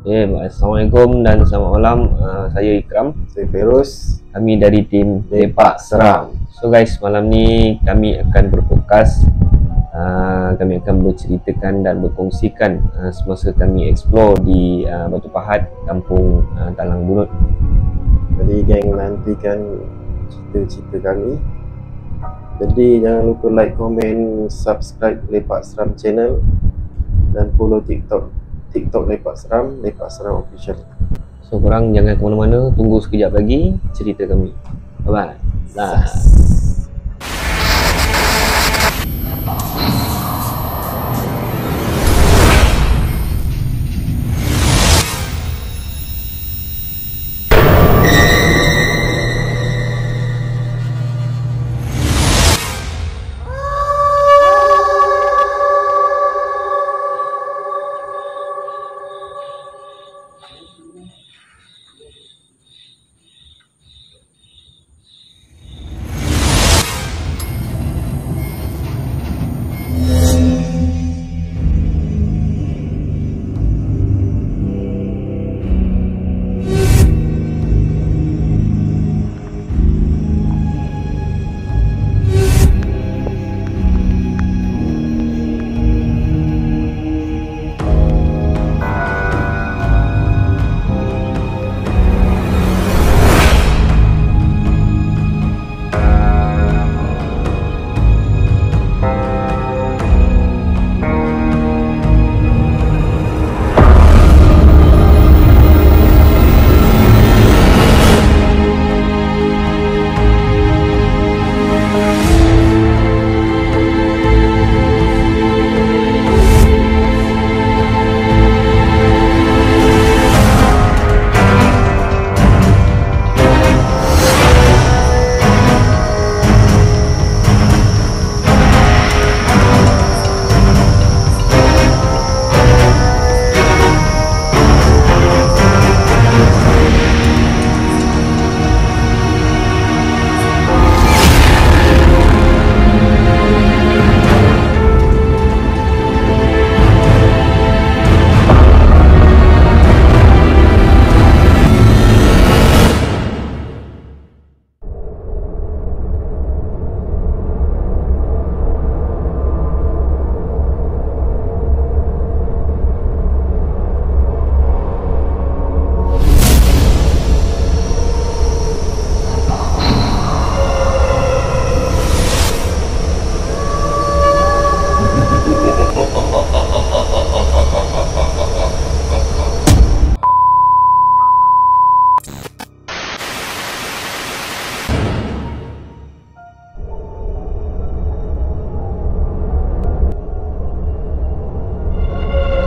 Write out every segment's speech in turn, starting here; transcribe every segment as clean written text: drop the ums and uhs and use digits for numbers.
Assalamualaikum dan selamat malam. Saya Ikram. Saya Feroz. Kami dari tim Lepak Seram. So guys, malam ni kami akan berfokus, kami akan berceritakan dan berkongsikan semasa kami explore di Batu Pahat, Kampung Talang Bunut. Jadi geng, nantikan cerita-cerita kami. Jadi jangan lupa like, komen, subscribe Lepak Seram channel dan follow TikTok Lepak Seram Official. So korang jangan ke mana-mana, tunggu sekejap lagi cerita kami. Bye bye.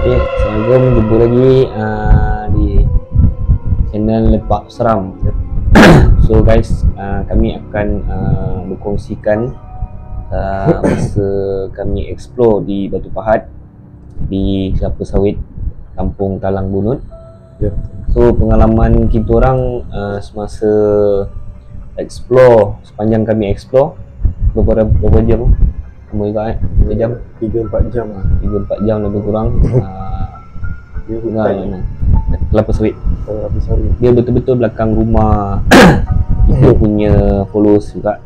Assalamualaikum, jumpa lagi di channel Lepak Seram. So guys, kami akan berkongsikan masa kami explore di Batu Pahat, di Kelapa Sawit, Kampung Talang Bunut. So pengalaman kita orang semasa explore, sepanjang kami explore berapa jam? Kamu juga 3 jam? 3-4 jam lah. 3-4 jam lebih kurang. Dia hutan. Kelapa Sawit. Kelapa Sawit. Dia betul-betul belakang rumah kita punya followers juga.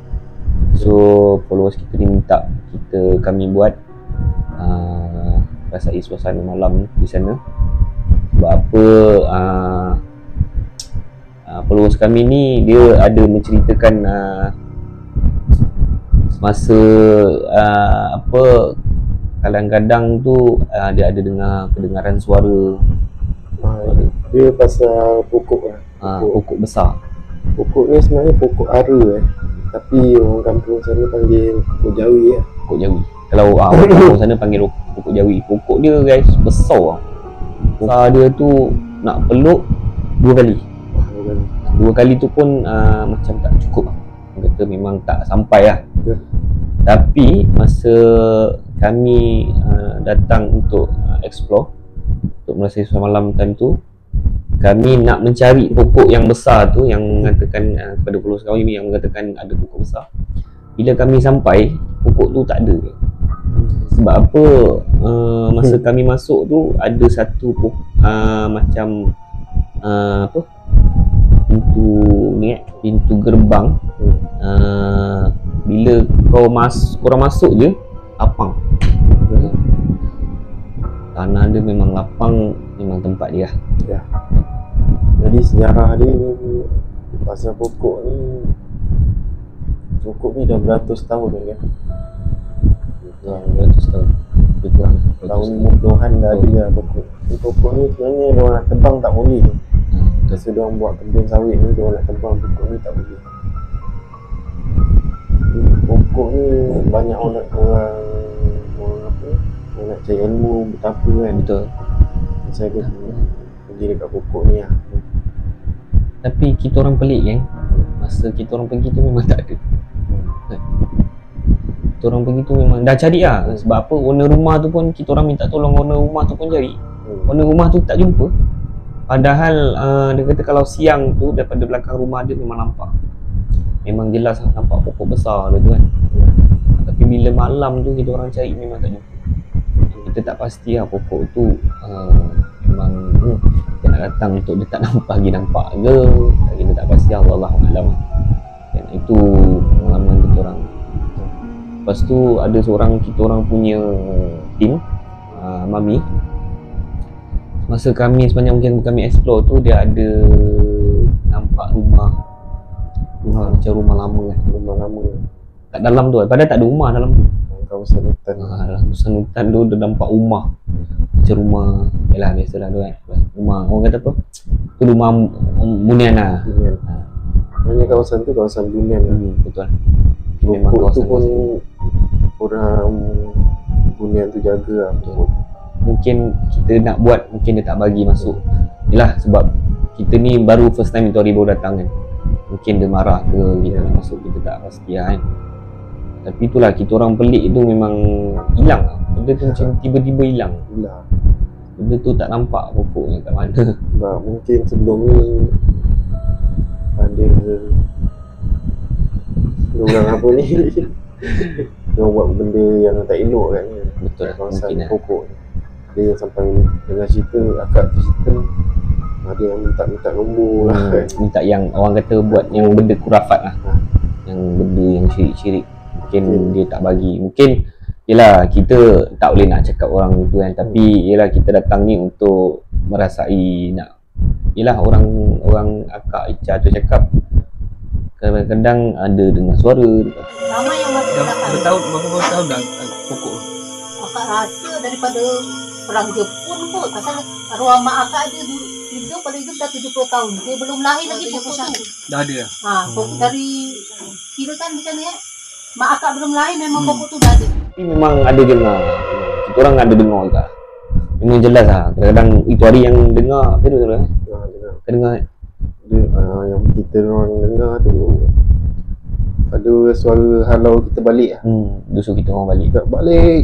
So followers kita ni minta kami buat rasai suasana malam di sana. Sebab apa followers kami ni dia ada menceritakan semasa kadang-kadang tu dia ada kedengaran suara. Dia pasal pokok lah. Pokok besar. Pokok ni sebenarnya pokok ara tapi orang kampung sana panggil pokok jawi lah. Pokok jawi. Kalau orang kampung sana panggil pokok jawi. Pokok dia guys besar lah. Besar dia tu nak peluk 2 kali. 2 kali tu pun macam tak cukup. Orang kata memang tak sampai lah. Tapi masa kami datang untuk explore, untuk merasai suasana malam time tu, kami nak mencari pokok yang besar tu, yang mengatakan kepada followers kami yang mengatakan ada pokok besar. Bila kami sampai, pokok tu tak ada. Sebab apa masa kami masuk tu ada satu macam apa, pintu gerbang. Bila korang masuk je lapang. Tanah dia memang lapang, memang tempat dia. Ya. Jadi sejarah dia pasal pokok ni dah beratus tahun dah kan. Beratus tahun. Lebih kurang Tahun 50-an dah ada lah pokok. Ni pokok ni sebenarnya diorang nak tebang tak boleh. Masa diorang buat kebun sawit ni, diorang nak tebang pokok ni tak boleh. Pokok ni banyak orang nak cari ilmu betapa kan. Betul. Saya pergi dekat pokok ni lah. Tapi kita orang pelik kan, masa kita orang pergi tu memang tak ada. Kita orang pergi tu memang dah cari lah. Sebab apa, owner rumah tu pun kita orang minta tolong owner rumah tu pun cari. Owner rumah tu tak jumpa. Padahal dia kata kalau siang tu daripada belakang rumah dia memang nampak. Memang jelas nampak pokok besar tu kan. Tapi bila malam tu kita orang cari memang tak jumpa. Kita tak pasti lah pokok tu memang kita nak datang untuk dia tak nampak lagi nampak ke. Kita tak pasti, Allahualam. Dan itu pengalaman kita orang. Lepas tu ada seorang kita orang punya tim, Mami. Masa kami sepanjang mungkin kami explore tu, dia ada nampak rumah macam rumah lama kan. Rumah lama kat dalam tu, padahal tak ada rumah dalam tu. Kawasan hutan. Kawasan hutan tu dia nampak rumah macam rumah, yalah biasalah tu kan. Rumah orang kata apa? Tu rumah Bunian lah. Sebenarnya kawasan tu kawasan Bunian lah. Betul. Memang kawasan tu pun orang Bunian tu jaga lah. Betul. Mungkin kita nak buat, mungkin dia tak bagi masuk. Yalah sebab kita ni baru first time itu hari baru datang kan. Mungkin dia marah ke kita nak masuk, kita tak pasti lah kan. Tapi itulah, kita orang pelik tu memang hilang lah. Benda tu macam tiba-tiba hilang. Benda tu tak nampak pokoknya kat mana. Sebab mungkin sebelum ni ada orang apa ni diorang buat benda yang tak elok kan. Betul lah, kawasan mungkin pokok ni. Ada yang sampai dengar cerita, akak tu cerita ada yang minta nombor lah kan. Minta yang orang kata buat yang benda kurafat lah. Yang benda yang syirik-syirik. Mungkin dia tak bagi. Mungkin yelah kita tak boleh nak cakap orang tu kan. Tapi yelah kita datang ni untuk merasai nak, yelah orang akak Ica tu cakap kadang-kadang ada dengar suara. Ramai yang masuk datang. Berapa tahun dah pokok? Akak rasa daripada perang Jepun kot. Pasal arwah mak akak je hidup dah 70 tahun. Dia belum lahir lagi pokok tu. Dah ada lah? Dari kira kan macam ni mak akak belum lahir memang pokok tu dah ada. Tapi memang ada dengar. Kita orang ada dengar juga. Memang jelas lah. Kadang-kadang itu hari yang dengar. Betul lah. Dengar. Yang kita orang dengar tu ada suara halau kita balik lah. Dia suruh kita orang balik. Tak balik.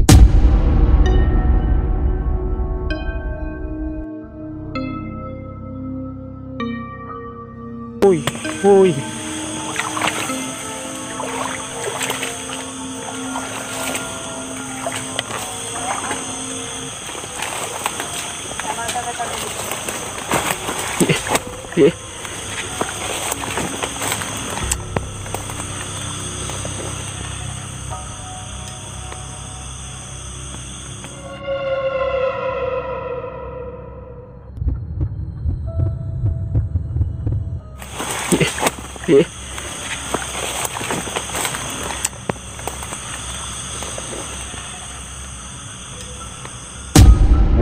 Oi.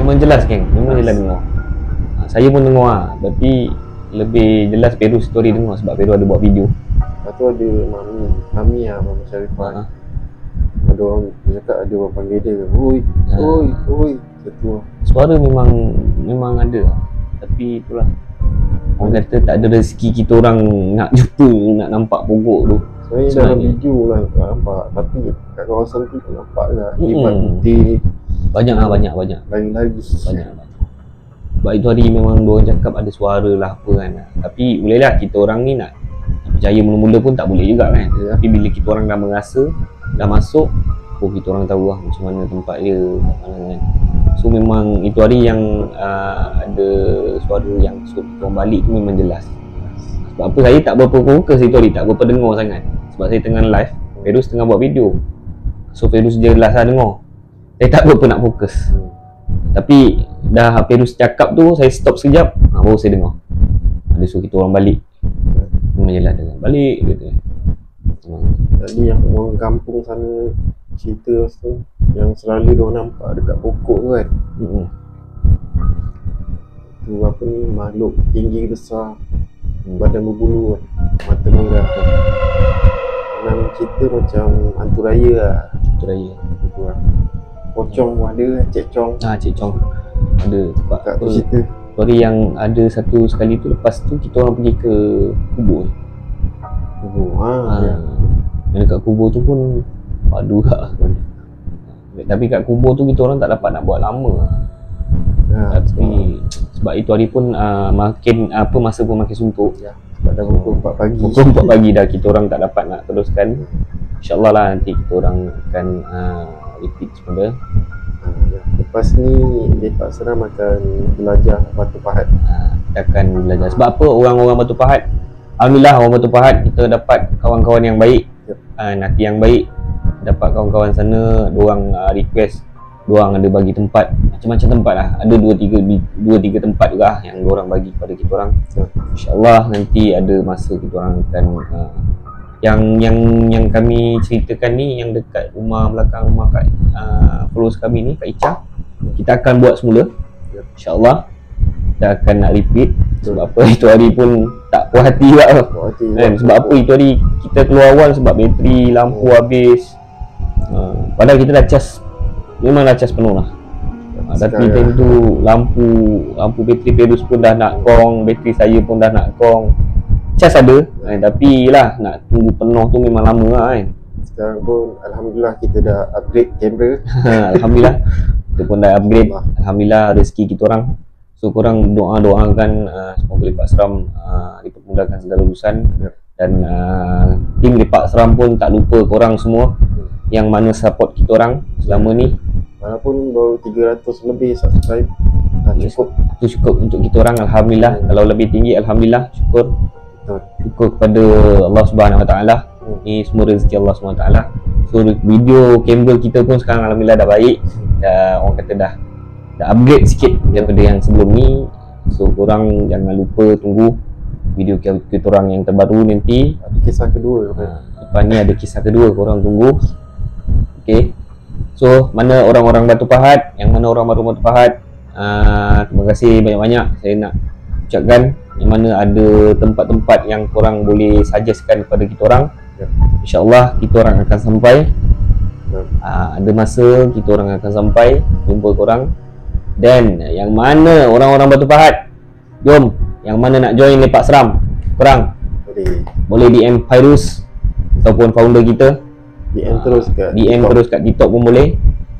Memang jelas geng, memang jelas dengar. Saya pun dengar lah, tapi lebih jelas Peru story dengar sebab Peru ada buat video. Lepas tu ada Mami lah, Mami Syarifah. Ada orang cakap, ada orang panggil dia, oi, satu. Suara memang ada, tapi itulah orang kata tak ada rezeki kita orang nak jumpa, nak nampak pokok tu. Sebenarnya dalam video lah tak nampak, tapi kat kawasan tu tak nampak lah. Hebat putih. Banyak. Lain lagi. Banyak. Sebab itu hari memang diorang cakap ada suara lah apa kan. Tapi bolehlah kita orang ni nak percaya mula-mula pun tak boleh juga kan. Tapi bila kita orang dah merasa, dah masuk, apa kita orang tahu lah macam mana tempat dia, kat mana kan. So memang itu hari yang ada suara yang suruh kita orang balik tu memang jelas. Sebab apa saya tak berapa fokus itu hari, tak berapa dengar sangat. Sebab saya tengah live, Ferus tengah buat video. So Ferus jelas lah dengar. Saya tak berapa nak fokus. Tapi dah Ferus cakap tu, saya stop sekejap, baru saya dengar ada suruh kita orang balik. Memang jelas dengar balik gitu. Jadi yang orang kampung sana cerita tu, yang selalu diorang nampak dekat pokok tu kan, tu apa ni, makhluk tinggi besar, badan berbulu kan, mata merah tu. Memang cerita macam hantu raya lah. Hantu raya Itu lah. Pocong pun ada kan, Cik Chong. Cik Chong ada. Sebab Kat tu cerita story yang ada satu sekali tu, lepas tu kita orang pergi ke kubur. ya. Yang dekat kubur tu pun padu juga. Tapi kat kubur tu kita orang tak dapat nak buat lama. Tapi sebab itu hari pun makin masa pun makin suntuk. Sebab dah pukul 4 pagi. Pukul 4 pagi dah kita orang tak dapat nak teruskan. InsyaAllah lah nanti kita orang akan repeat semula. Lepas ni Lepak Seram akan belajar Batu Pahat. Kita akan belajar. Sebab apa orang-orang Batu Pahat, alhamdulillah orang Batu Pahat kita dapat kawan-kawan yang baik, nanti yang baik. Dapat kawan-kawan sana, diorang request, diorang ada bagi tempat, macam-macam tempat lah. Ada 2-3 tempat juga yang diorang bagi kepada kita orang. InsyaAllah nanti ada masa kita orang akan yang kami ceritakan ni, yang dekat rumah belakang rumah kat followers kami ni, Kak Ica, kita akan buat semula. InsyaAllah kita akan nak repeat. Sebab apa itu hari pun tak puas hati lah kan? Sebab apa itu hari kita keluar awal sebab bateri lampu habis. Padahal kita dah cas, memang dah cas penuh lah. Tapi time tu lampu bateri Ferus pun dah nak kong, bateri saya pun dah nak kong. Cas ada tapi lah nak tunggu penuh tu memang lama lah kan. Sekarang pun alhamdulillah kita dah upgrade kamera. Alhamdulillah kita pun dah upgrade. Alhamdulillah rezeki kita orang. So korang doakan semoga Lepak Seram dipermudahkan segala urusan. Dan tim Lepak Seram pun tak lupa korang semua yang mana support kita orang selama ni. Walaupun baru 300 lebih subscribe, cukup. Itu cukup untuk kita orang, alhamdulillah. Kalau lebih tinggi, alhamdulillah, syukur. Syukur kepada Allah Subhanahu Wa Taala. Ni semua rezeki Allah Subhanahu Wa Taala. So video kamera kita pun sekarang alhamdulillah dah baik. Dah orang kata dah upgrade sikit daripada yang sebelum ni. So korang jangan lupa tunggu video kita orang yang terbaru nanti. Ada kisah kedua. Lepas ni ada kisah kedua, korang tunggu. Okay. So mana orang-orang Batu Pahat, yang mana orang baru Batu Pahat, terima kasih banyak-banyak saya nak ucapkan. Yang mana ada tempat-tempat yang korang boleh suggestkan kepada kita orang. InsyaAllah kita orang akan sampai. Ada masa kita orang akan sampai jumpa korang. Dan yang mana orang-orang Batu Pahat, jom, yang mana nak join Lepak Seram, korang boleh DM Ferus ataupun founder kita. DM terus kat DM terus kat TikTok pun boleh.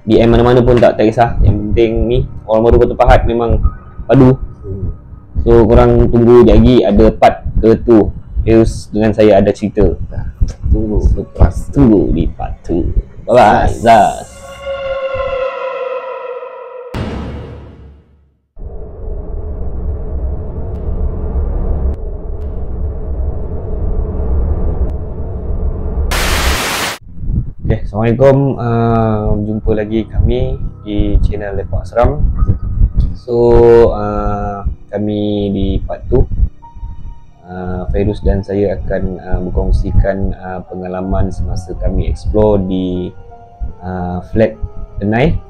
DM mana-mana pun tak kisah. Yang penting ni orang baru Batu Pahat memang padu. So korang tunggu je lagi ada part ke-2 Ferus dengan saya ada cerita. Tunggu di part 2. Bye bye. Zaz. Okay, Assalamualaikum. Jumpa lagi kami di channel Lepak Seram. So kami di part 2, Ferus dan saya akan berkongsikan pengalaman semasa kami explore di flat Denai,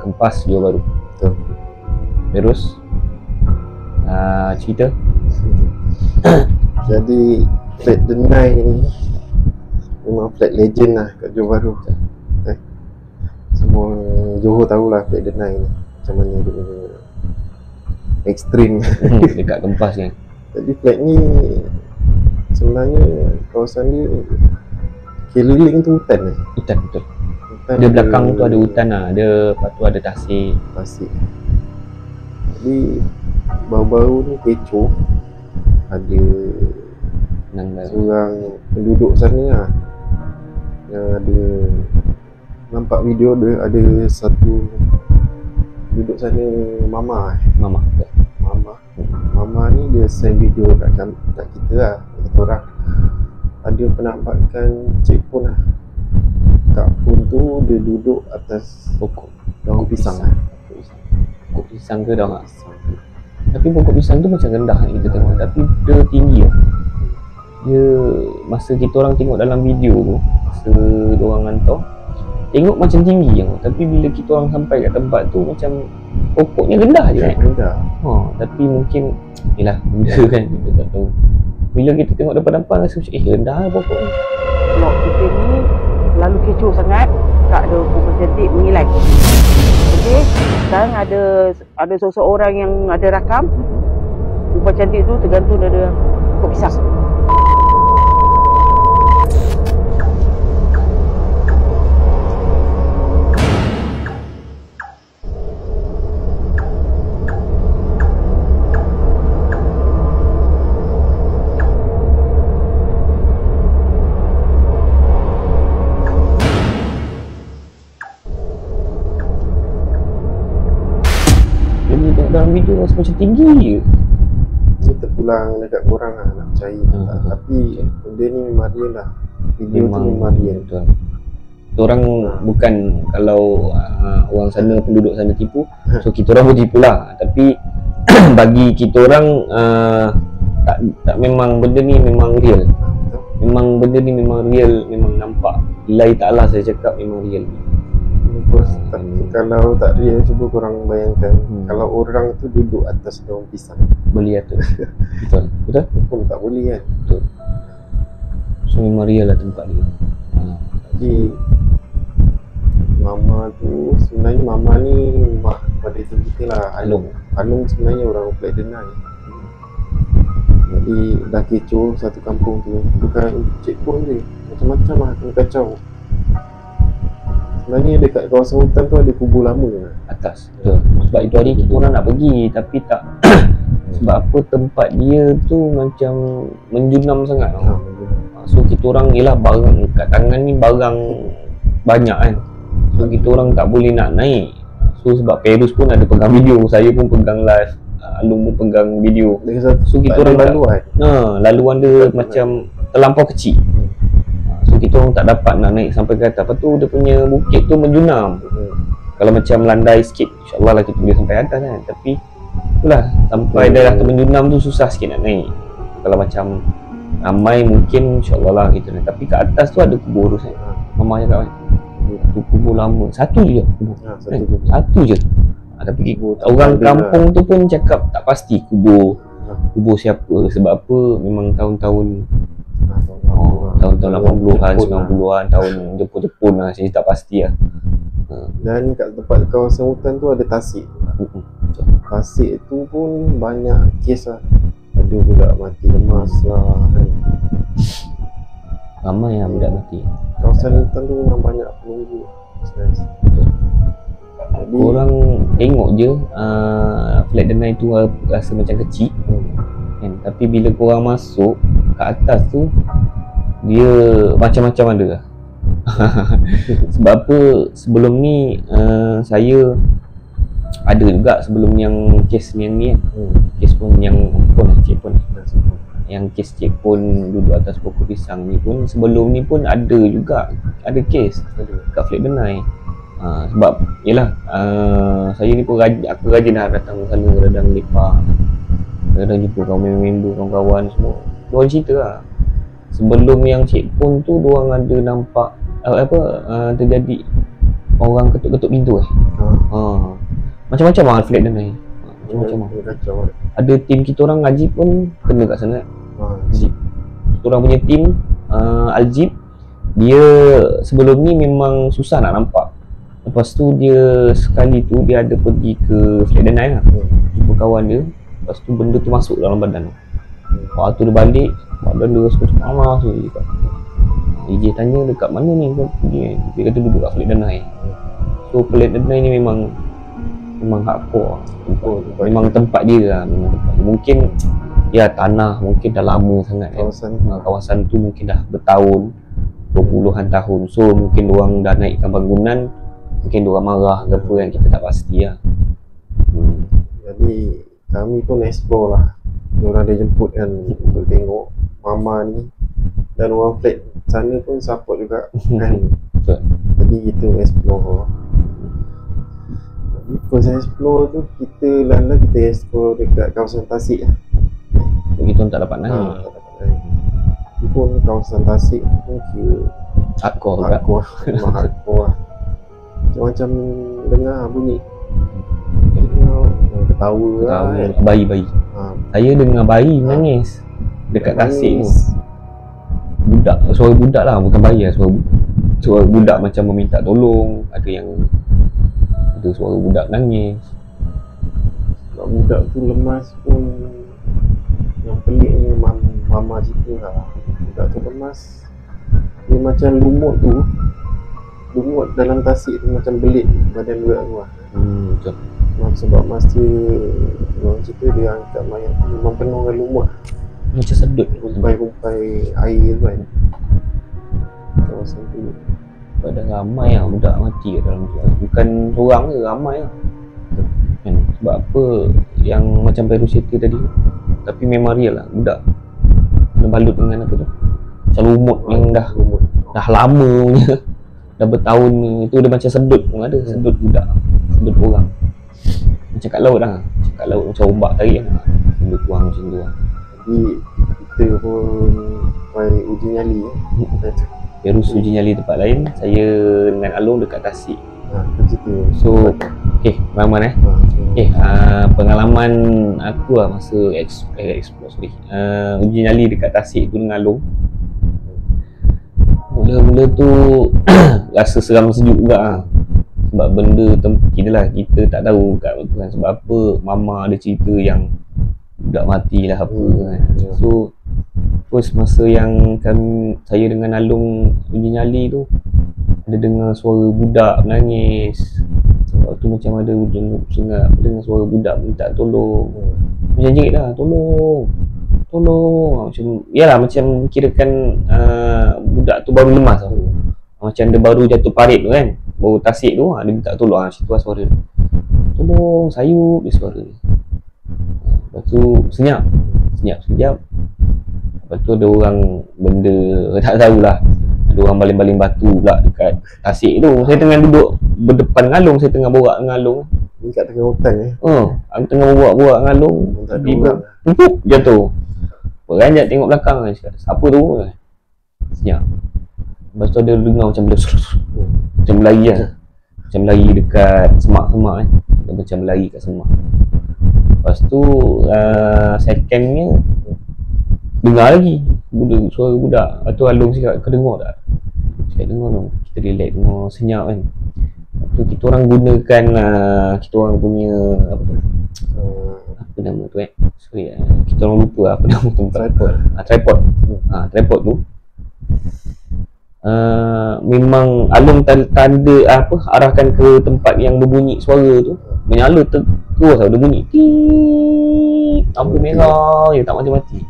Kempas, Johor Bahru. Ferus, cerita. Jadi flat Denai ni memang flat legend lah kat Johor Bahru. Semua Johor tahulah flat Denai ni macam mana dia punya ekstrim. Dekat Kempas kan. Jadi flat ni sebenarnya kawasan dia keliling tu hutan. Hutan betul. Dia belakang tu ada hutan lah. Dia lepas tu ada tasik. Jadi baru-baru ni kecoh ada seorang penduduk sana lah yang ada nampak video dia ada satu duduk sana mama Mama. Mama ni dia send video kat kita lah, kita orang. Ada penampakan cik pun lah. Kak pun tu dia duduk atas Pokok daun pisang lah. Pokok pisang ke dah tak? Tapi pokok pisang tu macam rendah kita tengok, tapi dia tinggi lah. Dia masa kita orang tengok dalam video tu, masa diorang hantar, tengok macam tinggi je, tapi bila kita orang sampai kat tempat tu macam pokoknya rendah je kan. Rendah. Tapi mungkin yelah benda kan, kita tak tahu. Bila kita tengok depan-depan rasa macam rendah lah pokok ni. Blok kita ni terlalu kecoh sangat, tak ada pokok cantik mengilai. Okey, sekarang ada seseorang yang ada rakam rupa cantik tu tergantung dari pokok pisang. Dalam video rasa macam tinggi je. Kita pulang dekat korang lah nak percaya tak. Tapi benda ni memang real lah. Video tu memang real. Betul. Orang bukan kalau orang sana, penduduk sana tipu, so kita orang pun tipu lah. Tapi bagi kita orang tak memang benda ni memang real. Memang benda ni memang real, memang nampak. Lillahi ta'ala saya cakap memang real. Kalau tak real, cuba korang bayangkan kalau orang tu duduk atas daun pisang, Boleh atur. Betul pun tak boleh kan. Betul. So memang real lah tempat ni. Jadi mama tu sebenarnya mama ni mak pada kita lah, Alung sebenarnya orang Flat Denai. Jadi dah kecoh satu kampung tu. Bukan cik pun je, macam-macam lah kena kacau. Sebenarnya dekat kawasan hutan tu ada kubur lama Atas. Betul. Sebab itu hari kita orang nak pergi tapi tak. Sebab apa tempat dia tu macam menjunam sangat. So kita orang ialah barang kat tangan ni barang banyak kan. So kita orang tak boleh nak naik. So sebab Perus pun ada pegang video, saya pun pegang live, Alung pun pegang video. So kita orang laluan. Laluan dia macam terlampau kecil. So kita orang tak dapat nak naik sampai ke atas. Lepas tu dia punya bukit tu menjunam. Kalau macam landai sikit, insyaAllah lah kita boleh sampai atas kan. Tapi itulah, sampai daerah tu menjunam tu susah sikit nak naik. Kalau macam ramai mungkin insyaAllah lah kita naik. Tapi kat atas tu ada kubur tu. Mama cakap kan, tu kubur lama. Satu je kubur. Satu je. Tapi orang kampung tu pun cakap tak pasti kubur siapa. Sebab apa, memang tahun-tahun 80-an, 90-an, tahun Jepun lah, saya tak pasti lah. Dan kat tempat kawasan hutan tu ada tasik. Tasik tu pun banyak kes lah. Ada budak mati lemas lah kan. Ramai lah budak mati. Kawasan hutan tu memang banyak penunggu. Jadi orang tengok je Flat Denai tu rasa macam kecil kan? Tapi bila korang masuk kat atas tu, dia macam-macam ada lah. Sebab apa, sebelum ni saya ada juga sebelum yang kes yang ni kan. Kes pun yang cik pun yang kes cik pun duduk atas pokok pisang ni pun, sebelum ni pun ada juga, ada kes kat Flat Denai. Sebab yelah saya ni pun aku rajin dah datang sana, kadang lepak, kadang jumpa member kawan-kawan semua. Diorang cerita lah sebelum yang cik pun tu diorang ada nampak terjadi orang ketuk-ketuk pintu macam-macam lah Flat Denai. Macam-macam lah. Ada tim kita orang ngaji pun kena kat sana. Kita orang punya tim Al-Jib, dia sebelum ni memang susah nak nampak. Lepas tu dia sekali tu dia ada pergi ke Flat Denai lah, jumpa kawan dia. Lepas tu benda tu masuk dalam badan. Lepas tu dia balik, badan dia rasa macam malas tu. DJ tanya dekat mana ni kau pergi. Dia kata duduk kat Flat Denai. So Flat Denai ni memang hardcore. Memang tempat dia lah, memang tempat dia. Mungkin ya tanah mungkin dah lama sangat kan. Kawasan tu mungkin dah bertahun, berpuluhan tahun. So mungkin orang dah naikkan bangunan Mungkin diorang marah ke apa kan, kita tak pasti lah. Jadi kami pun explore lah. Diorang dia jemput kan untuk tengok mama ni, dan orang flat sana pun support juga kan. Betul. Jadi kita explore. Jadi first explore tu kita kita explore dekat kawasan Tasik lah. Kita tak dapat naik. Tak dapat naik. Itu pun kawasan Tasik pun kira Hardcore juga. Memang hardcore lah. Macam-macam dengar bunyi, dengar ketawa lah kan. Bayi-bayi. Saya dengar bayi menangis dekat Tasik tu. Budak, suara budak lah, bukan bayi lah, suara budak macam meminta tolong. Ada yang ada suara budak nangis. Sebab budak tu lemas pun, yang pelik ni mama cerita lah. Budak tu lemas, dia macam lumut dalam tasik tu macam belit badan budak tu lah. Betul. Sebab masa orang cerita dia angkat mayat tu memang penuh dengan lumut, Macam sedut. rumpai air tu kan. Kawasan tu Pada ramai lah budak mati kat dalam tu. Bukan seorang ke, ramai lah kan? Sebab apa yang macam Peru cerita tadi, tapi memang real lah. Budak kena balut dengan apa tu, macam lumut yang dah lama punya, dah bertahun ni. Itu dia macam sedut pun ada. Sedut budak, sedut orang. Macam kat laut lah, macam kat laut macam ombak tarik lah. Sedut orang macam tu lah. Jadi kita pun main uji nyali Peru uji nyali tempat lain, saya dengan Along dekat Tasik. cerita. So pengalaman pengalaman aku lah masa explore uji nyali dekat Tasik tu dengan Along. Mula-mula tu rasa seram sejuk juga lah. Sebab benda kita tak tahu kat tu kan. Sebab apa mama ada cerita yang budak mati lah apa kan. So first masa yang saya dengan Along uji nyali tu, ada dengar suara budak menangis. Waktu macam ada dengar suara budak minta tolong. Macam jerit lah, tolong. Macam yalah, macam kirakan budak tu baru lemas tau. Macam dia baru jatuh parit tu kan, baru Tasik tu, dia minta tolong. Situ lah suara dia, tolong sayup dia suara dia. Lepas tu senyap sekejap. Lepas tu ada orang benda tak tahulah, ada orang baling-baling batu pula dekat Tasik tu. Saya tengah duduk berdepan dengan Along, saya tengah borak dengan Along ni kat tengah hutan aku tengah borak dengan Along, tiba jatuh. Beranjak tengok belakang, cakap siapa tu, senyap. Lepas tu ada dengar macam benda macam berlari lah, macam berlari dekat semak-semak kan. Dia macam berlari kat semak. Lepas tu secondnya dengar lagi suara budak. Lepas tu Along cakap, kau dengar tak? Cakap dengar tu. Kita relax, dengar senyap kan. Lepas tu kita orang gunakan kita orang punya apa tu, apa nama tu sorry, kita orang lupa apa nama tempat. Tripod tu memang Along tanda arahkan ke tempat yang berbunyi suara tu, menyala terus tau, dia bunyi lampu merah je, tak mati-mati.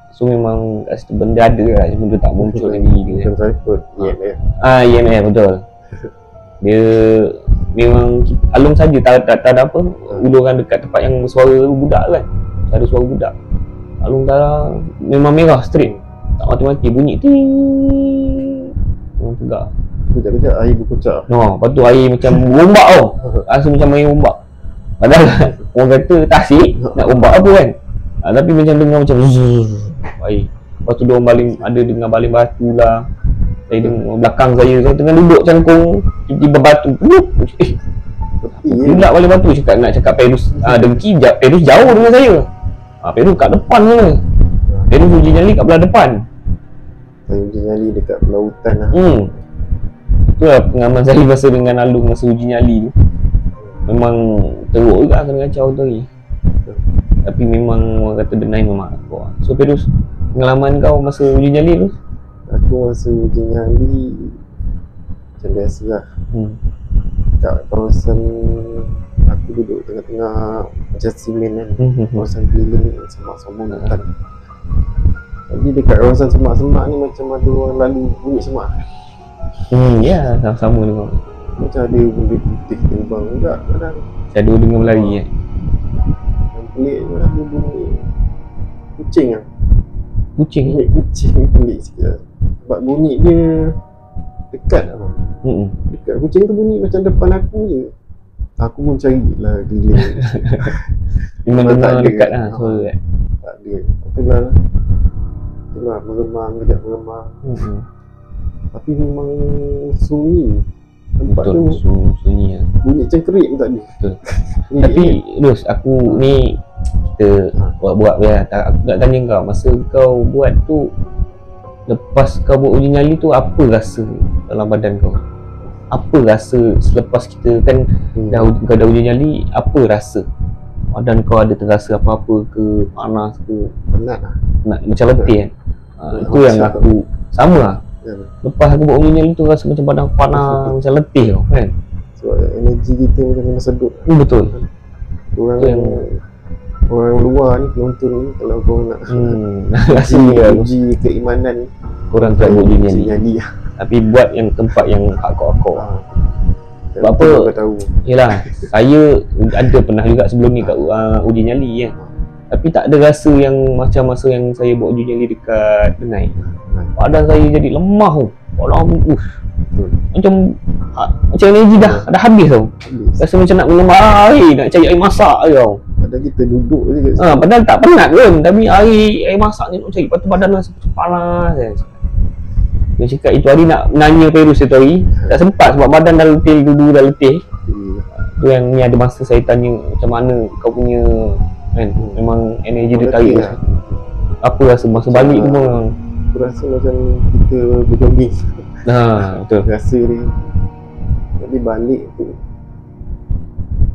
So memang kat situ benda ada lah, cuma dia tak muncul lagi dia. Tripod EMF betul. Dia memang Along saja tak ada apa uluran dekat tempat yang suara budak kan. Ada suara budak, Along dah memang merah straight, tak mati-mati, bunyi memang tegak. Kejap-kejap air berkucak. Lepas tu air macam ombak tau. Rasa macam air ombak. Padahal orang kata Tasik nak ombak apa kan. Tapi macam dengar macam air. Lepas tu dia orang ada dengar baling batu lah. Saya dengar belakang saya tengah duduk cangkung, tiba-tiba batu pula baling batu. Nak cakap Perus dengki, Perus jauh dengan saya. Perus kat depan sana. Perus uji nyali kat belah depan. Saya uji nyali dekat lautan lah. Itulah pengalaman saya masa dengan Along masa uji nyali tu. Memang teruk juga kena kacau tu lagi. Tapi memang orang kata denai memang aku. So Perus, pengalaman kau masa uji nyali tu? Aku masa uji nyali macam biasa lah. Kat kawasan aku duduk tengah-tengah macam simen kan. Kawasan keliling semak-semak hutan. Jadi dekat kawasan semak-semak ni macam ada orang lalu bunyi semak. Ya, sama-sama dengan Macam ada benda putih terbang enggak kadang. Shadow dengan berlari Yang pelik tu lah dia bunyi kucing lah. Kucing. Bunyi kucing ni pelik sikit. Sebab bunyi dia dekat lah. Dekat. Kucing tu bunyi macam depan aku je. Aku pun carilah keliling. Memang tak dengar ada. dekat lah suara kan. Tak ada. Itulah meremang, kejap meremang. Tapi memang sunyi. Tempat Betul, tu sunyi lah. bunyi cengkerik pun tak ada. Betul. Ni, Tapi Ros, aku ni kita buat-buat ya. Aku nak tanya kau, masa kau buat tu, lepas kau buat uji nyali tu, apa rasa dalam badan kau? Apa rasa selepas kita kan kau dah uji nyali, apa rasa? Badan kau ada terasa apa-apa ke, panas ke? penat lah. Macam letih kan? Itu yang aku sama lah. Lepas aku buat uji nyali tu rasa macam badan panas, macam letih tau kan? Sebab energi kita macam kena sedut. Betul. Orang Betul. orang luar ni, penonton ni, kalau korang nak Rasa dia uji keimanan, korang tak buat uji nyali. nyali lah. Tapi buat yang tempat yang hardcore. Sebab apa? Kau tahu. Yelah, saya ada pernah juga sebelum ni kat uji nyali kan. Tapi tak ada rasa yang macam masa yang saya buat uji nyali dekat Denai. Badan saya jadi lemah tu. Macam energi dah habis tau. Habis. Rasa macam nak minum air, nak cari air masak je tau. Padahal kita duduk je kat situ. Padahal tak penat pun, tapi air masak ni nak cari. Lepas tu badan rasa macam panas kan. Dia cakap itu hari nak nanya Perus itu hari, tak sempat sebab badan dah letih dulu, dah letih. Tu yang ni ada masa saya tanya macam mana kau punya kan, memang energi dia tarik lah. Apa rasa masa balik tu memang Aku rasa macam kita berjogging. betul. Rasa dia. Jadi balik tu,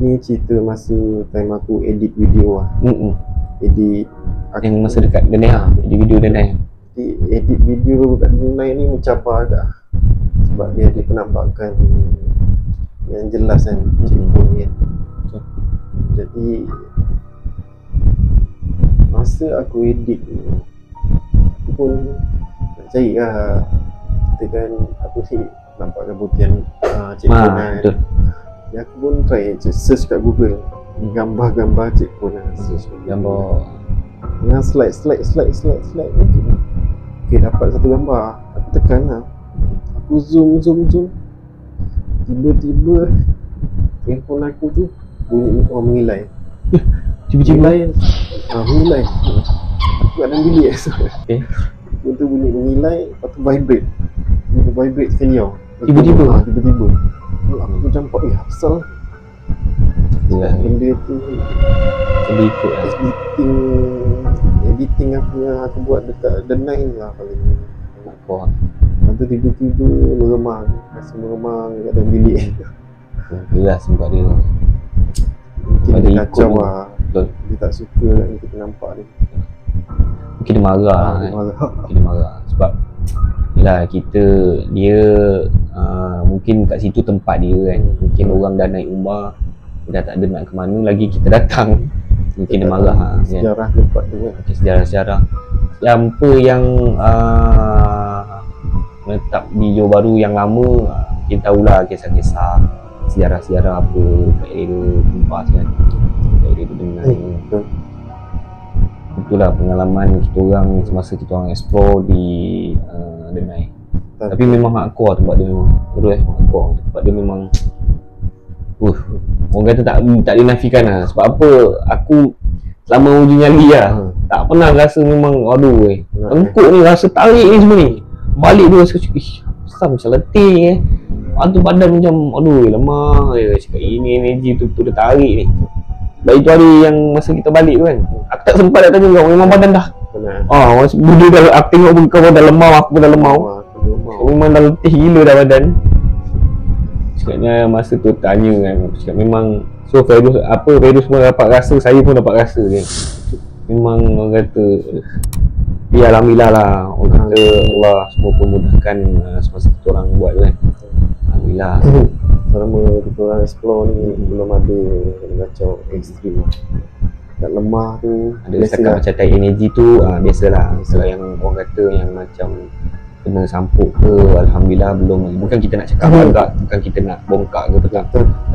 ni cerita masa time aku edit video lah. Edit Yang masa dekat Denai lah, di video Denai. edit video kat Brunei ni mencabar agak. Sebab dia ada penampakan yang jelas kan, Cik ni kan. Jadi masa aku edit ni, aku pun nak cari lah. Kita kan, aku ni nampak kebutian Cik Pon kan. Betul. Jadi aku pun try search kat Google gambar-gambar Cik Pon lah. Search Gambar dengan slide. Okay, dapat satu gambar. Aku tekan lah. Aku zoom. Tiba-tiba handphone aku tu bunyi orang mengilai. Cibi-cibi. Mengilai. Aku kat dalam bilik. Okay. Lepas tu bunyi mengilai, lepas tu vibrate. Dia vibrate sekali tau. Tiba-tiba? Tiba-tiba. Aku campak, asal Yalah, benda tu jadi ikut lah. editing apa yang aku buat dekat Denai lah paling. Kau Lepas tu tiba-tiba meremang. Rasa meremang kat dalam bilik. Yelah sebab dia Mungkin Ada dia ikut kacau tu. lah. Betul. Dia tak suka lah yang kita nampak dia. Mungkin dia marah lah kan. Mungkin dia marah sebab yelah dia mungkin kat situ tempat dia kan. Mungkin orang dah naik umrah, dia dah tak ada nak ke mana lagi, kita datang. Mungkin dia marah lah kan. Sejarah tempat tu kan. Mungkin sejarah-sejarah apa yang menetap di Johor Bahru yang lama, kita tahulah kisah-kisah sejarah-sejarah apa kat area Kumpas kan, kat area tu dengan Betul. itulah pengalaman kita orang semasa kita orang explore di Denai. Tapi memang hardcore tempat dia memang. Betul hardcore tempat dia memang. Orang kata tak dinafikan lah. Sebab apa, aku selama uji nyali lah, tak pernah rasa memang tengkuk ni rasa tarik ni semua ni. Balik dia rasa asam macam letih Lepas tu badan macam lemah cakap ini energi tu dah tarik ni. Sebab itu hari yang masa kita balik tu kan, aku tak sempat nak tanya kau, memang badan dah benda dah, aku tengok kau dah lemah, aku pun dah lemah. Memang dah letih gila dah badan. Cakapnya masa tu tanya kan, cakap memang so Ferus pun dapat rasa, saya pun dapat rasa kan. Memang orang kata ya alhamdulillah lah, orang kata Allah semua pemudahkan semasa kita orang buat kan. Alhamdulillah. Selama kita orang explore ni belum ada macam ekstrim. Tak lemah tu Ada setakat macam tarik energi tu biasalah. Yang orang kata yang macam kena sampuk ke, alhamdulillah belum. Bukan kita nak cakap agak, bukan kita nak bongkar ke petang,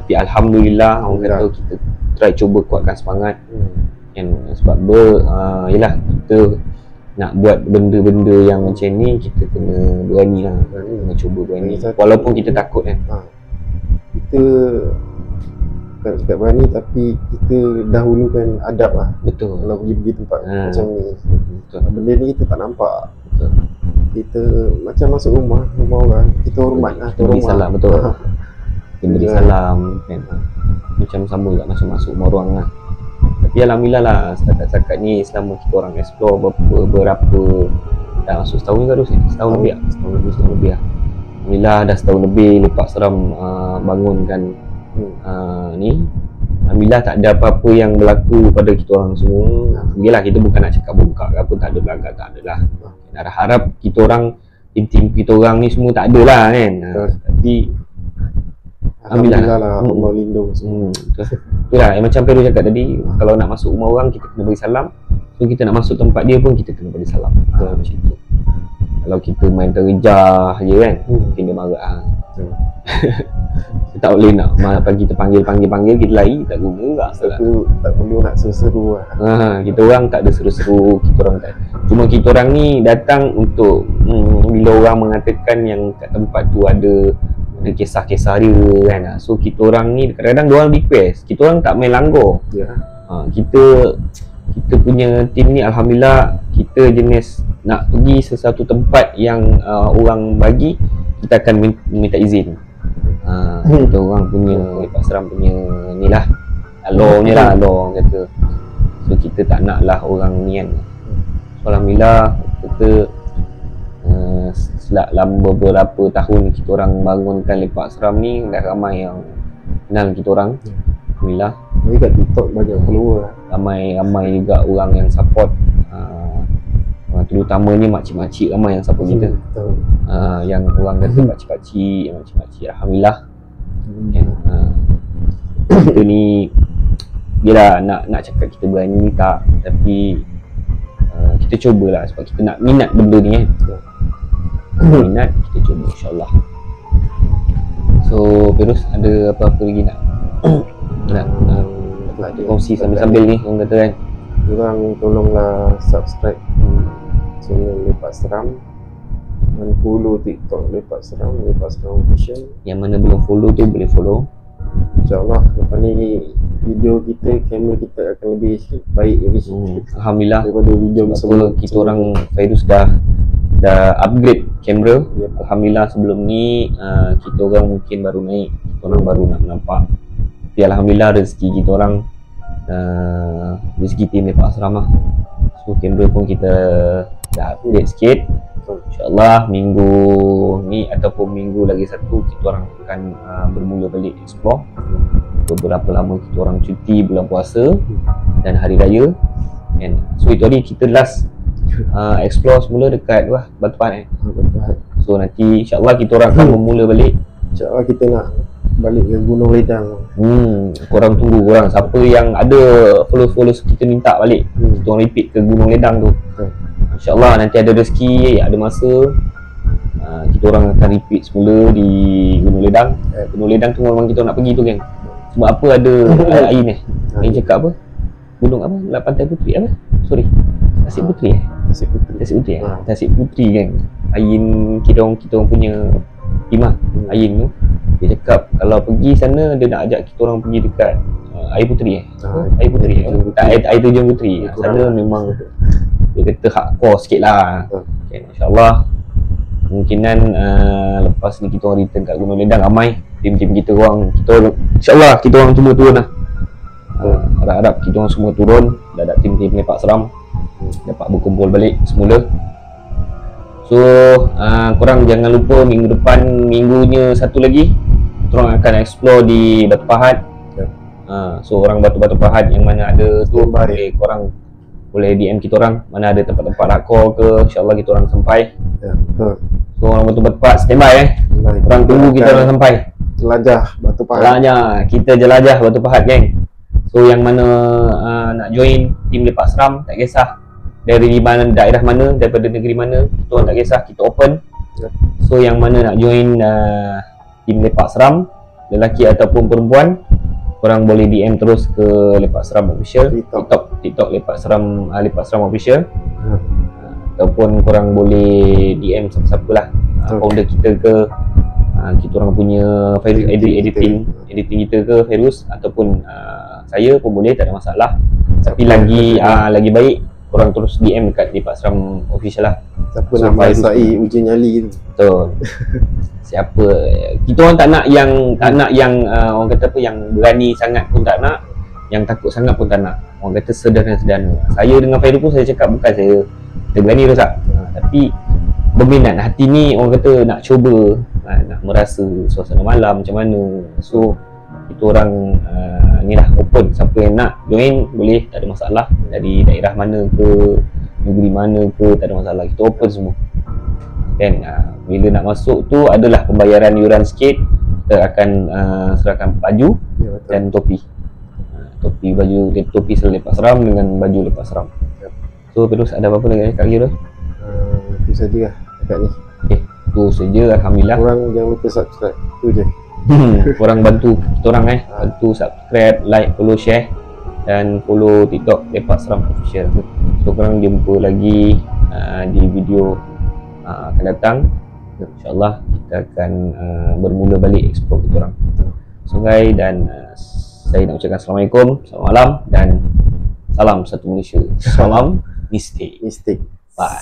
tapi alhamdulillah orang kata kita try cuba kuatkan semangat. Kan, sebab yelah kita nak buat benda-benda yang macam ni, kita kena berani lah, kena cuba berani walaupun kita takut kan. Kita bukan cakap berani, tapi kita dahulukan adab lah. Betul. Kalau pergi tempat macam ni, betul. Benda ni kita tak nampak. Betul. Kita macam masuk rumah orang, kita hormat lah, kita beri salam. Betul. Kita beri salam kan. Macam sama juga macam masuk rumah orang lah. Tapi alhamdulillah lah, setakat ni selama kita orang explore berapa dah masuk setahun ke tu? Setahun lebih lah. Setahun lebih lah. Alhamdulillah dah setahun lebih Lepak Seram bangunkan ni. Alhamdulillah tak ada apa-apa yang berlaku pada kita orang semua. Yelah, kita bukan nak cakap bongkar ke apa, tak ada belagak, tak ada lah. Kita harap kita orang, tim kita orang ni semua tak ada lah kan. Tapi alhamdulillah lah, Allah lindung semua. Itulah yang macam Peru cakap tadi, kalau nak masuk rumah orang kita kena beri salam. So kita nak masuk tempat dia pun kita kena beri salam. Macam tu. Kalau kita main terjah je kan, mungkin dia marah. Kita tak boleh nak pagi terpanggil kita lari, tak guna juga. Tak perlu nak seru-seru lah. Kita orang tak ada seru-seru, kita orang tak. Cuma kita orang ni datang untuk bila orang mengatakan yang kat tempat tu ada kisah-kisah dia kan. So kita orang ni kadang-kadang dia orang request, kita orang tak main langgar. Kita punya tim ni alhamdulillah, kita jenis nak pergi sesuatu tempat yang orang bagi, kita akan minta izin. Kita orang punya Lepak Seram punya ni lah, law-nya lah, law orang kata. So kita tak nak lah orang ni kan. So alhamdulillah kita selama beberapa tahun kita orang bangunkan Lepak Seram ni, dah ramai yang kenal kita orang. Alhamdulillah. Jadi kat TikTok banyak follower lah. Ramai juga orang yang support. Terutamanya makcik-makcik ramai yang support kita. Yang orang kata pakcik-pakcik, alhamdulillah. Kita ni bila nak cakap kita berani tak, tapi kita cubalah sebab kita nak minat benda ni kan. Minat, kita cuba insyaAllah. So Firuz, ada apa-apa lagi nak kongsi sambil-sambil ni orang kata kan? Korang tolonglah subscribe channel Lepak Seram dan follow TikTok Lepak Seram Official. Yang mana belum follow tu boleh follow. InsyaAllah lepas ni video kita, kamera kita akan lebih baik lagi. Alhamdulillah daripada video sebelum kita orang Fairuz dah upgrade kamera. Alhamdulillah sebelum ni kita orang mungkin baru naik, kita orang baru nak nampak. Tapi alhamdulillah rezeki kita orang, rezeki tim Lepak Seram lah. So kamera pun kita dah upgrade sikit. InsyaAllah minggu ni ataupun minggu lagi satu kita orang akan bermula balik explore. Beberapa lama kita orang cuti bulan puasa dan hari raya. And so itu hari kita last explore semula dekat Batu Pahat. So nanti insyaAllah kita orang akan bermula balik. InsyaAllah kita nak balik ke Gunung Ledang. Korang tunggu korang, siapa yang ada followers kita minta balik, kita orang repeat ke Gunung Ledang tu. InsyaAllah nanti ada rezeki, ada masa, kita orang akan repeat semula di Gunung Ledang. Gunung Ledang tu memang kita nak pergi tu kan. Sebab apa ada air ni? Air cakap apa? Gunung apa? Pantai Puteri apa? Sorry, Tasik Puteri Tasik Puteri Tasik Puteri kan. Ain kita orang punya timah Ain tu, dia cakap kalau pergi sana dia nak ajak kita orang pergi dekat air Puteri air Puteri air Terjun Puteri. Sana memang dia kata hardcore sikit lah. Okay, InsyaAllah kemungkinan lepas ni kita orang return kat Gunung Ledang, ramai tim-tim kita orang, InsyaAllah kita orang semua turun lah. Harap-harap kita orang semua turun, dah ada tim-tim Lepak Seram dapat berkumpul balik semula. So korang jangan lupa minggu depan, minggunya satu lagi kita orang akan explore di Batu Pahat. So orang Batu Pahat yang mana ada tu, korang boleh DM kita orang mana ada tempat-tempat hardcore ke, insyaAllah kita orang sampai. Betul. So orang Batu Pahat standby Orang tunggu kita orang sampai. Jelajah Batu Pahat. Kita jelajah Batu Pahat geng. So yang mana nak join tim Lepak Seram, tak kisah dari mana, daerah mana, daripada negeri mana, kita orang tak kisah, kita open. Yep. So yang mana nak join tim Lepak Seram, lelaki ataupun perempuan, korang boleh DM terus ke Lepak Seram Official, TikTok Lepak Seram Official. Ataupun korang boleh DM siapa-siapa lah, founder kita ke, kita orang punya editing kita ke Fairuz, ataupun saya pun boleh, tak ada masalah. Tapi lagi baik korang terus DM dekat Lepak Seram Official lah. Siapa nak merasai uji nyali tu. Betul. Siapa, kita orang tak nak yang orang kata apa, yang berani sangat pun tak nak, yang takut sangat pun tak nak. Orang kata sederhana. Saya dengan Fairuz pun saya cakap bukan saya berani rosak, tapi berminat hati ni, orang kata nak cuba, nak merasa suasana malam macam mana. So kita orang ni lah open, siapa yang nak join boleh, tak ada masalah. Dari daerah mana ke, negeri mana ke, tak ada masalah, kita open semua. Dan bila nak masuk tu adalah pembayaran yuran sikit, kita akan serahkan baju dan topi. Topi Lepak Seram dengan baju Lepak Seram. So terus ada apa-apa lagi Kak Kira? Itu saja lah dekat ni. Okay, tu saja, alhamdulillah. Korang jangan lupa subscribe, tu je. Korang bantu kita orang bantu subscribe, like, follow, share, dan follow TikTok Lepak Seram Official. So korang jumpa lagi di video akan datang. InsyaAllah kita akan bermula balik explore kita orang sungai. Dan saya nak ucapkan Assalamualaikum, selamat malam, dan salam satu Malaysia. Salam Mistik. Mistake. Bye.